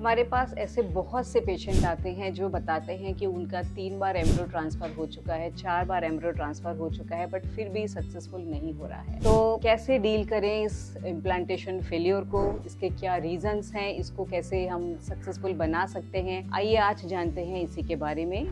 हमारे पास ऐसे बहुत से पेशेंट आते हैं जो बताते हैं कि उनका 3 बार एम्ब्रियो ट्रांसफ़र हो चुका है, 4 बार एम्ब्रियो ट्रांसफ़र हो चुका है, बट फिर भी सक्सेसफुल नहीं हो रहा है। तो कैसे डील करें इस इम्प्लांटेशन फेल्योर को, इसके क्या रीज़न्स हैं, इसको कैसे हम सक्सेसफुल बना सकते हैं, आइए आज जानते हैं इसी के बारे में।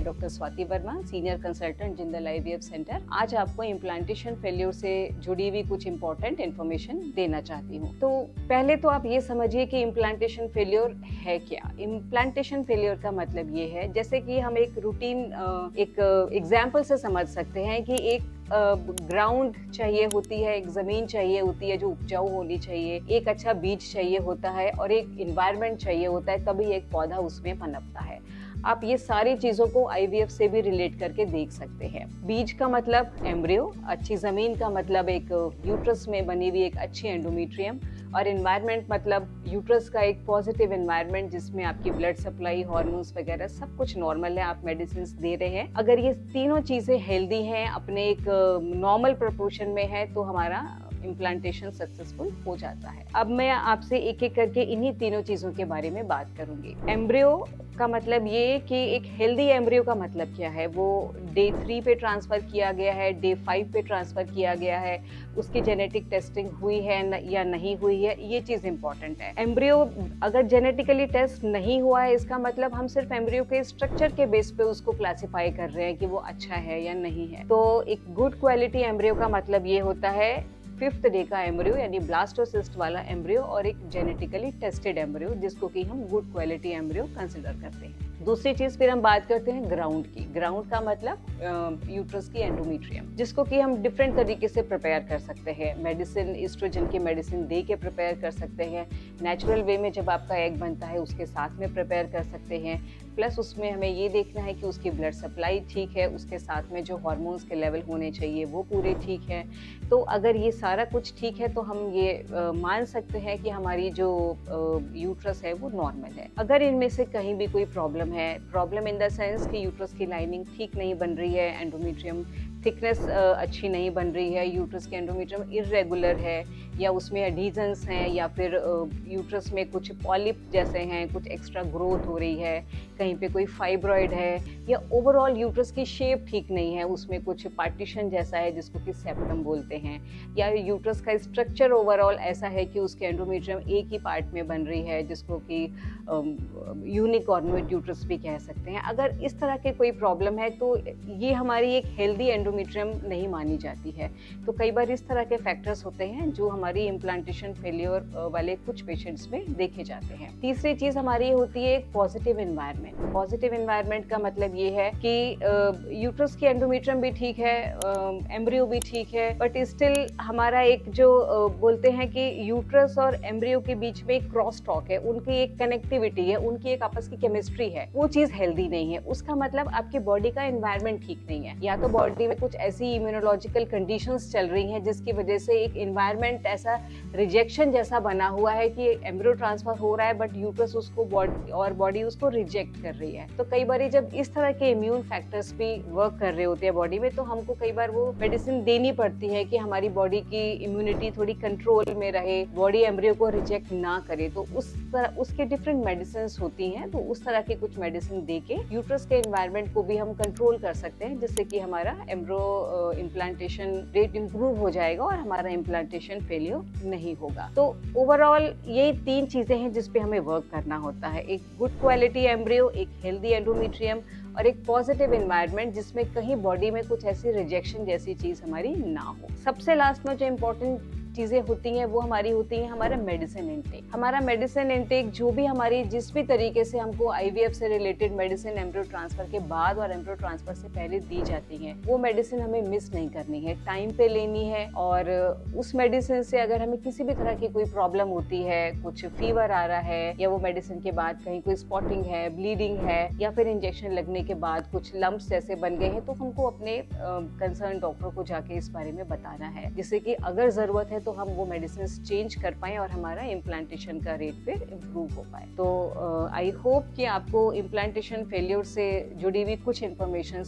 Doctor Swati Verma, senior consultant Jindal IVF centre. आज आपको इम्प्लांटेशन फेल्योर से जुड़ी हुई कुछ इंपॉर्टेंट इन्फॉर्मेशन देना चाहती हूँ। तो पहले तो आप ये समझिए कि इम्प्लांटेशन फेल्योर है क्या। इम्प्लांटेशन फेल्योर का मतलब ये है, जैसे कि हम एक रूटीन एक एग्जाम्पल से समझ सकते हैं कि एक ग्राउंड चाहिए होती है, एक जमीन चाहिए होती है जो उपजाऊ होनी चाहिए, एक अच्छा बीज चाहिए होता है और एक इन्वायरमेंट चाहिए होता है, तभी एक पौधा उसमें पनपता है। आप ये सारी चीजों को आईवीएफ से भी रिलेट करके देख सकते हैं। बीज का मतलब एम्ब्रियो, अच्छी जमीन का मतलब एक यूट्रस में बनी हुई एक अच्छी एंडोमेट्रियम, और एनवायरनमेंट मतलब यूट्रस का एक पॉजिटिव एनवायरनमेंट जिसमें आपकी ब्लड सप्लाई, हार्मोन्स वगैरह सब कुछ नॉर्मल है, आप मेडिसिन दे रहे हैं। अगर ये तीनों चीजें हेल्दी हैं, अपने एक नॉर्मल प्रोपोर्शन में है, तो हमारा इम्प्लांटेशन सक्सेसफुल हो जाता है। अब मैं आपसे एक एक करके इन्हीं तीनों चीजों के बारे में बात करूंगी। एम्ब्रियो का मतलब ये कि एक हेल्दी एम्ब्रियो का मतलब क्या है, वो डे 3 पे ट्रांसफर किया गया है, डे 5 पे ट्रांसफर किया गया है, उसकी जेनेटिक टेस्टिंग हुई है या नहीं हुई है, ये चीज इंपॉर्टेंट है। एम्ब्रियो अगर जेनेटिकली टेस्ट नहीं हुआ है, इसका मतलब हम सिर्फ एम्ब्रियो के स्ट्रक्चर के बेस पे उसको क्लासिफाई कर रहे हैं कि वो अच्छा है या नहीं है। तो एक गुड क्वालिटी एम्ब्रियो का मतलब ये होता है 5th डे का एम्ब्रियो, यानी ब्लास्टोसिस्ट वाला एम्ब्रियो, और एक जेनेटिकली टेस्टेड एम्ब्रियो जिसको कि हम गुड क्वालिटी एम्ब्रियो कंसिडर करते हैं। दूसरी चीज फिर हम बात करते हैं ग्राउंड की। ग्राउंड का मतलब यूट्रस की एंडोमेट्रियम, जिसको कि हम डिफरेंट तरीके से प्रिपेयर कर सकते हैं। मेडिसिन, एस्ट्रोजन की मेडिसिन दे के प्रिपेयर कर सकते हैं, नेचुरल वे में जब आपका एग बनता है उसके साथ में प्रिपेयर कर सकते हैं। प्लस उसमें हमें ये देखना है कि उसकी ब्लड सप्लाई ठीक है, उसके साथ में जो हार्मोन्स के लेवल होने चाहिए वो पूरे ठीक हैं। तो अगर ये सारा कुछ ठीक है तो हम ये मान सकते हैं कि हमारी जो यूट्रस है वो नॉर्मल है। अगर इनमें से कहीं भी कोई प्रॉब्लम है, प्रॉब्लम इन द सेंस कि यूट्रस की लाइनिंग ठीक नहीं बन रही है, एंडोमेट्रियम थिकनेस अच्छी नहीं बन रही है, यूट्रस के एंडोमेट्रियम इरेगुलर है, या उसमें एडीजन्स हैं, या फिर यूट्रस में कुछ पॉलिप जैसे हैं, कुछ एक्स्ट्रा ग्रोथ हो रही है, कहीं पे कोई फाइब्रॉइड है, या ओवरऑल यूट्रस की शेप ठीक नहीं है, उसमें कुछ पार्टीशन जैसा है जिसको कि सेप्टम बोलते हैं, या यूट्रस का स्ट्रक्चर ओवरऑल ऐसा है कि उसके एंडोमेट्रियम एक ही पार्ट में बन रही है, जिसको कि यूनिकॉर्नुएट यूट्रस भी कह सकते हैं। अगर इस तरह के कोई प्रॉब्लम है तो ये हमारी एक हेल्दी एंडोमेट्रियम नहीं मानी जाती है। तो कई बार इस तरह के फैक्टर्स होते हैं जो हमारी इम्प्लांटेशन फेलियर वाले कुछ पेशेंट्स में देखे जाते हैं। तीसरी चीज हमारी होती है एक पॉजिटिव एनवायरनमेंट। पॉजिटिव एनवायरनमेंट का मतलब ये है कि यूट्रस की एंडोमेट्रियम भी ठीक है, एम्ब्रियो भी ठीक है, बट स्टिल हमारा एक जो बोलते हैं कि यूट्रस और एम्ब्रियो के बीच में एक क्रॉस टॉक है, उनकी एक कनेक्टिविटी है, उनकी एक आपस की केमिस्ट्री है, वो चीज हेल्दी नहीं है। उसका मतलब आपकी बॉडी का एनवायरनमेंट ठीक नहीं है, या तो बॉडी में कुछ ऐसी इम्यूनोलॉजिकल कंडीशंस चल रही हैं जिसकी वजह से एक एनवायरनमेंट ऐसा रिजेक्शन जैसा बना हुआ है कि एम्ब्रियो ट्रांसफर हो रहा है बट यूट्रस उसको बॉडी उसको रिजेक्ट कर रही है। तो कई बार जब इस तरह के इम्यून फैक्टर्स भी वर्क कर रहे होते हैं बॉडी में, तो हमको कई बार वो मेडिसिन देनी पड़ती है कि हमारी बॉडी की इम्यूनिटी थोड़ी कंट्रोल में रहे, बॉडी एम्ब्रियो को रिजेक्ट ना करे। तो उसके डिफरेंट मेडिसिन होती हैं, तो उस तरह की कुछ मेडिसिन दे के यूट्रस के एनवायरनमेंट को भी हम कंट्रोल कर सकते हैं, जिससे कि हमारा एम्ब्रियो इम्प्लांटेशन रेट इंप्रूव हो जाएगा और हमारा इम्प्लांटेशन फेलियर नहीं होगा। तो ओवरऑल ये 3 चीजें हैं जिस पे हमें वर्क करना होता है। एक गुड क्वालिटी एम्ब्रियो, एक हेल्दी एंडोमेट्रियम, और एक पॉजिटिव एनवायरनमेंट जिसमें कहीं बॉडी में कुछ ऐसी रिजेक्शन जैसी चीज हमारी ना हो। सबसे लास्ट में जो इम्पोर्टेंट चीजें होती हैं वो हमारी होती है हमारा मेडिसिन इनटेक। हमारा मेडिसिन इनटेक जो भी हमारी जिस भी तरीके से हमको आईवीएफ से रिलेटेड मेडिसिन एम्ब्रियो ट्रांसफर के बाद और एम्ब्रियो ट्रांसफर से पहले दी जाती है, वो मेडिसिन हमें मिस नहीं करनी है, टाइम पे लेनी है। और उस मेडिसिन से अगर हमें किसी भी तरह की कोई प्रॉब्लम होती है, कुछ फीवर आ रहा है, या वो मेडिसिन के बाद कहीं कोई स्पॉटिंग है, ब्लीडिंग है, या फिर इंजेक्शन लगने के बाद कुछ लम्प्स जैसे बन गए हैं, तो हमको अपने कंसर्न डॉक्टर को जाके इस बारे में बताना है, जिससे कि अगर जरूरत है तो हम वो मेडिसिन चेंज कर पाएं और हमारा इम्प्लांटेशन का रेट फिर इम्प्रूव हो पाए। तो आई होप कि आपको इम्प्लांटेशन फेलियर से जुड़ी हुई कुछ इन्फॉर्मेशन